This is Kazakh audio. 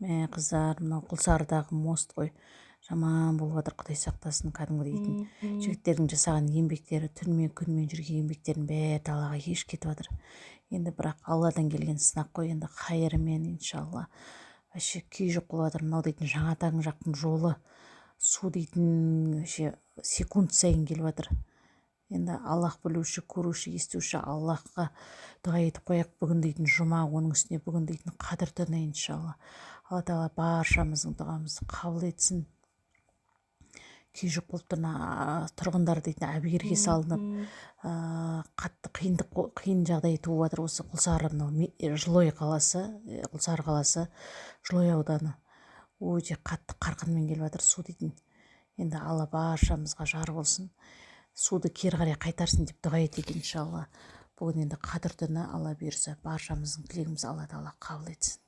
Мә қыздар, мынау Құлсарыдағы мост қой. Жаман болып жатыр, Құдай сақтасын, кәдімгі дейтін. Жігіттердің жасаған еңбектері, түнмен күнмен жүрген еңбектердің бәрі далаға еш кетіп жатыр. Енді бірақ Алладан келген сынақ қой, енді қайырымен иншалла. Вообще күй жоқ болып жатыр. Мынау дейтін Жаңатаң жақтың жолы, су дейтін вообще секунд сайын келіп жатыр. Енді Аллах білуші, көруші, естуші, Аллахқа дұға етіп қояйық. Бүгін дейтін жұма, оның үстіне бүгін дейтін қадір түні иншалла. Алла тағала баршамыздың дұғамызды қабыл етсін. Күй жоқ болып тұрғындар дейтін әбігерге салынып, қатты қиын жағдай туып жатыр. Осы Құлсары, мынау Жылой қаласы, Құлсары қаласы, Жылой ауданы өте қатты қарқынмен келіп жатыр су дейтін. Енді Алла баршамызға жар болсын, суды кері қарай қайтарсын деп дұға етейік иншалла. Бүгін енді қадір түні, Алла бұйырса баршамыздың тілегімізді Алла тағала қабыл етсін.